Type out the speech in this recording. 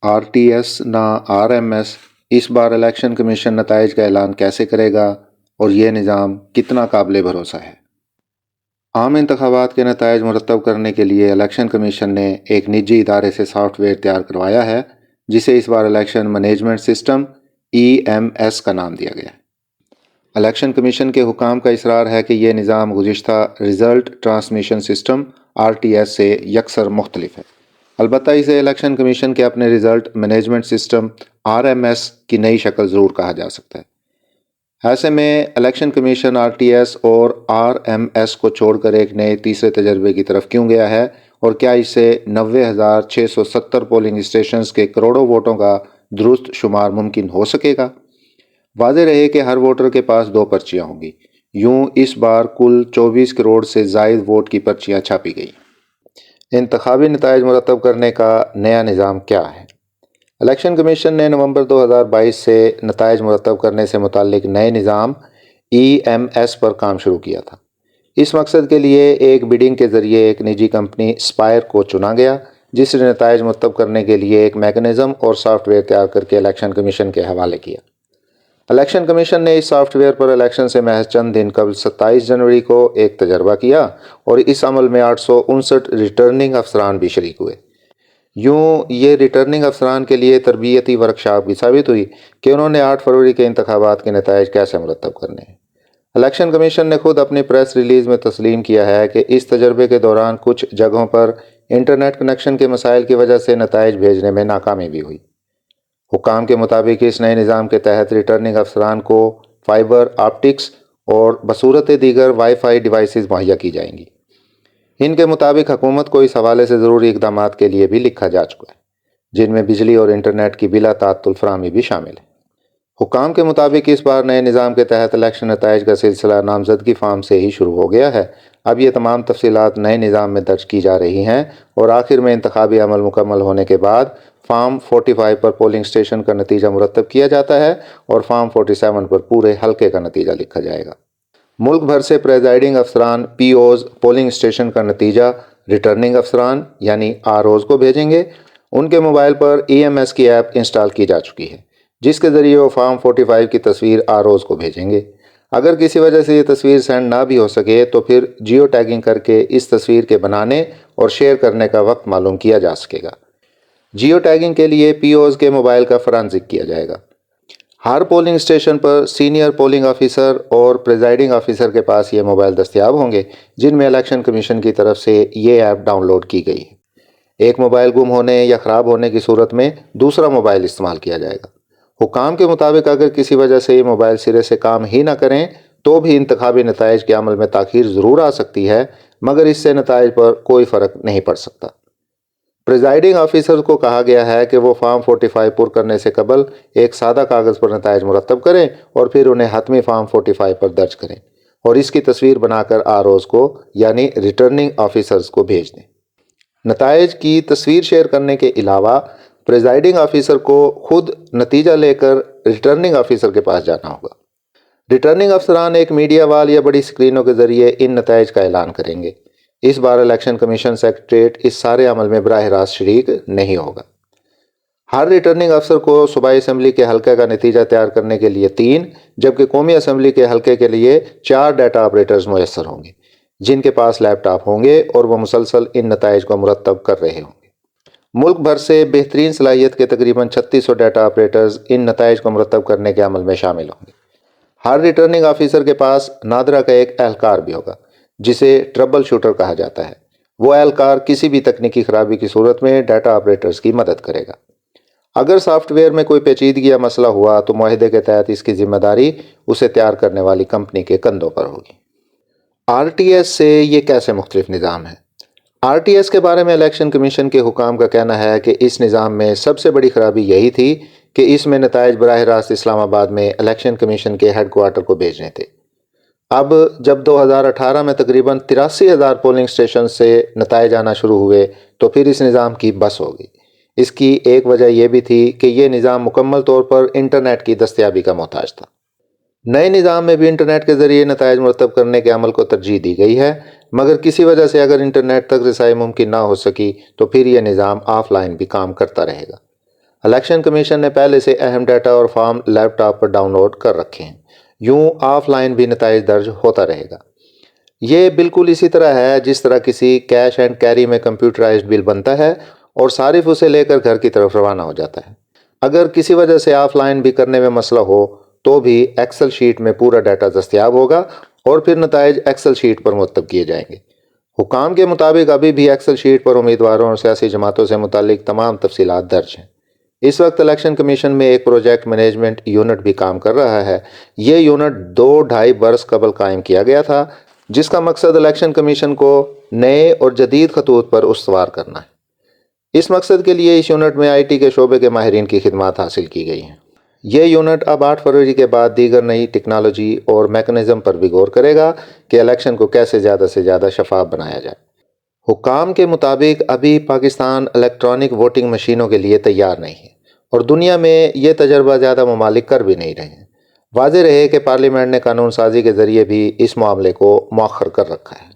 RTS نہ RMS اس بار election commission نتائج کا اعلان کیسے کرے گا اور یہ نظام کتنا قابل بھروسہ ہے؟ عام انتخابات کے نتائج مرتب کرنے کے لیے الیکشن کمیشن نے ایک نجی ادارے سے سافٹ ویئر تیار کروایا ہے جسے اس بار الیکشن مینجمنٹ سسٹم EMS کا نام دیا گیا ہے۔ الیکشن کمیشن کے حکام کا اصرار ہے کہ یہ نظام گزشتہ رزلٹ ٹرانسمیشن سسٹم RTS سے یکسر مختلف ہے، البتہ اسے الیکشن کمیشن کے اپنے رزلٹ مینجمنٹ سسٹم RMS کی نئی شکل ضرور کہا جا سکتا ہے۔ ایسے میں الیکشن کمیشن RTS اور RMS کو چھوڑ کر ایک نئے تیسرے تجربے کی طرف کیوں گیا ہے، اور کیا اس سے 90,670 پولنگ اسٹیشنز کے کروڑوں ووٹوں کا درست شمار ممکن ہو سکے گا؟ واضح رہے کہ ہر ووٹر کے پاس 2 پرچیاں ہوں گی۔ یوں اس بار کل 24 کروڑ سے زائد ووٹ کی پرچیاں چھاپی گئی۔ انتخابی نتائج مرتب کرنے کا نیا نظام کیا ہے؟ الیکشن کمیشن نے نومبر 2022 سے نتائج مرتب کرنے سے متعلق نئے نظام EMS پر کام شروع کیا تھا۔ اس مقصد کے لیے ایک بڈنگ کے ذریعے ایک نجی کمپنی اسپائر کو چنا گیا، جس نے نتائج مرتب کرنے کے لیے ایک میکانزم اور سافٹ ویئر تیار کر کے الیکشن کمیشن کے حوالے کیا۔ الیکشن کمیشن نے اس سافٹ ویئر پر الیکشن سے محض چند دن قبل 27 جنوری کو ایک تجربہ کیا اور اس عمل میں 859 ریٹرننگ افسران بھی شریک ہوئے۔ یوں یہ ریٹرننگ افسران کے لیے تربیتی ورکشاپ بھی ثابت ہوئی کہ انہوں نے 8 فروری کے انتخابات کے نتائج کیسے مرتب کرنے ہیں۔ الیکشن کمیشن نے خود اپنی پریس ریلیز میں تسلیم کیا ہے کہ اس تجربے کے دوران کچھ جگہوں پر انٹرنیٹ کنیکشن کے مسائل کی وجہ سے نتائج بھیجنے میں ناکامی بھی ہوئی۔ حکام کے مطابق اس نئے نظام کے تحت ریٹرننگ افسران کو فائبر آپٹکس اور بصورت دیگر وائی فائی ڈیوائسز مہیا کی جائیں گی۔ ان کے مطابق حکومت کو اس حوالے سے ضروری اقدامات کے لیے بھی لکھا جا چکا ہے، جن میں بجلی اور انٹرنیٹ کی بلا تعطل فراہمی بھی شامل ہے۔ حکام کے مطابق اس بار نئے نظام کے تحت الیکشن نتائج کا سلسلہ نامزدگی فارم سے ہی شروع ہو گیا ہے۔ اب یہ تمام تفصیلات نئے نظام میں درج کی جا رہی ہیں اور آخر میں انتخابی عمل مکمل ہونے کے بعد فارم 45 پر پولنگ اسٹیشن کا نتیجہ مرتب کیا جاتا ہے اور فارم 47 پر پورے حلقے کا نتیجہ لکھا جائے گا۔ ملک بھر سے پریزائڈنگ افسران POs پولنگ اسٹیشن کا نتیجہ ریٹرننگ افسران یعنی ROs کو بھیجیں گے۔ ان کے موبائل پر EMS کی ایپ انسٹال کی جا چکی ہے، جس کے ذریعے وہ فارم 45 کی تصویر ROs کو بھیجیں گے۔ اگر کسی وجہ سے یہ تصویر سینڈ نہ بھی ہو سکے تو پھر جیو ٹیگنگ کر کے اس تصویر کے بنانے اور شیئر کرنے کا وقت معلوم کیا جا سکے گا۔ جیو ٹیگنگ کے لیے POs کے موبائل کا فرانزک کیا جائے گا۔ ہر پولنگ اسٹیشن پر سینئر پولنگ آفیسر اور پریزائڈنگ آفیسر کے پاس یہ موبائل دستیاب ہوں گے، جن میں الیکشن کمیشن کی طرف سے یہ ایپ ڈاؤن لوڈ کی گئی ہے۔ ایک موبائل گم ہونے یا خراب ہونے کی صورت میں دوسرا موبائل استعمال کیا جائے گا۔ حکام کے مطابق اگر کسی وجہ سے یہ موبائل سرے سے کام ہی نہ کریں تو بھی انتخابی نتائج کے عمل میں تاخیر ضرور آ سکتی ہے، مگر اس سے نتائج پر کوئی فرق نہیں پڑ سکتا۔ پریزائڈنگ آفیسر کو کہا گیا ہے کہ وہ فارم 45 پر کرنے سے قبل ایک سادہ کاغذ پر نتائج مرتب کریں اور پھر انہیں حتمی فارم 45 پر درج کریں اور اس کی تصویر بنا کر ROs کو یعنی ریٹرننگ آفیسرز کو بھیج دیں۔ نتائج کی تصویر شیئر کرنے کے علاوہ پریزائڈنگ آفیسر کو خود نتیجہ لے کر ریٹرننگ آفیسر کے پاس جانا ہوگا۔ ریٹرننگ افسران ایک میڈیا وال یا بڑی اسکرینوں کے ذریعے ان نتائج کا اعلان کریں گے۔ اس بار الیکشن کمیشن سیکریٹریٹ اس سارے عمل میں براہ راست شریک نہیں ہوگا۔ ہر ریٹرننگ افسر کو صوبائی اسمبلی کے حلقے کا نتیجہ تیار کرنے کے لیے 3 جبکہ قومی اسمبلی کے حلقے کے لیے 4 ڈیٹا آپریٹرز میسر ہوں گے، جن کے پاس لیپ ٹاپ ہوں گے اور وہ مسلسل ان نتائج کو مرتب کر رہے ہوں گے۔ ملک بھر سے بہترین صلاحیت کے تقریباً 3600 ڈیٹا آپریٹرز ان نتائج کو مرتب کرنے کے عمل میں شامل ہوں گے۔ ہر ریٹرننگ آفیسر کے پاس نادرہ کا ایک اہلکار بھی ہوگا، جسے ٹربل شوٹر کہا جاتا ہے۔ وہ اہلکار کسی بھی تکنیکی خرابی کی صورت میں ڈیٹا آپریٹرز کی مدد کرے گا۔ اگر سافٹ ویئر میں کوئی پیچیدگی یا مسئلہ ہوا تو معاہدے کے تحت اس کی ذمہ داری اسے تیار کرنے والی کمپنی کے کندھوں پر ہوگی۔ RTS سے یہ کیسے مختلف نظام ہے؟ RTS کے بارے میں الیکشن کمیشن کے حکام کا کہنا ہے کہ اس نظام میں سب سے بڑی خرابی یہی تھی کہ اس میں نتائج براہ راست اسلام آباد میں الیکشن کمیشن کے ہیڈ کوارٹر کو بھیجنے تھے۔ اب جب 2018 میں تقریباً 83,000 پولنگ اسٹیشن سے نتائج آنا شروع ہوئے تو پھر اس نظام کی بس ہو گئی۔ اس کی ایک وجہ یہ بھی تھی کہ یہ نظام مکمل طور پر انٹرنیٹ کی دستیابی کا محتاج تھا۔ نئے نظام میں بھی انٹرنیٹ کے ذریعے نتائج مرتب کرنے کے عمل کو ترجیح دی گئی ہے، مگر کسی وجہ سے اگر انٹرنیٹ تک رسائی ممکن نہ ہو سکی تو پھر یہ نظام آف لائن بھی کام کرتا رہے گا۔ الیکشن کمیشن نے پہلے سے اہم ڈیٹا اور فارم لیپ ٹاپ پر ڈاؤن لوڈ کر رکھے ہیں، یوں آف لائن بھی نتائج درج ہوتا رہے گا۔ یہ بالکل اسی طرح ہے جس طرح کسی کیش اینڈ کیری میں کمپیوٹرائزڈ بل بنتا ہے اور صارف اسے لے کر گھر کی طرف روانہ ہو جاتا ہے۔ اگر کسی وجہ سے آف لائن بھی کرنے میں مسئلہ ہو تو بھی ایکسل شیٹ میں پورا ڈیٹا دستیاب ہوگا اور پھر نتائج ایکسل شیٹ پر مرتب کیے جائیں گے۔ حکام کے مطابق ابھی بھی ایکسل شیٹ پر امیدواروں اور سیاسی جماعتوں سے متعلق تمام تفصیلات درج ہیں۔ اس وقت الیکشن کمیشن میں ایک پروجیکٹ مینجمنٹ یونٹ بھی کام کر رہا ہے۔ یہ یونٹ 2-2.5 برس قبل قائم کیا گیا تھا، جس کا مقصد الیکشن کمیشن کو نئے اور جدید خطوط پر استوار کرنا ہے۔ اس مقصد کے لیے اس یونٹ میں آئی ٹی کے شعبے کے ماہرین کی خدمات حاصل کی گئی ہیں۔ یہ یونٹ اب 8 فروری کے بعد دیگر نئی ٹیکنالوجی اور میکنزم پر بھی غور کرے گا کہ الیکشن کو کیسے زیادہ سے زیادہ شفاف بنایا جائے۔ حکام کے مطابق ابھی پاکستان الیکٹرانک ووٹنگ مشینوں کے لیے تیار نہیں ہے اور دنیا میں یہ تجربہ زیادہ ممالک کر بھی نہیں رہے ہیں۔ واضح رہے کہ پارلیمنٹ نے قانون سازی کے ذریعے بھی اس معاملے کو مؤخر کر رکھا ہے۔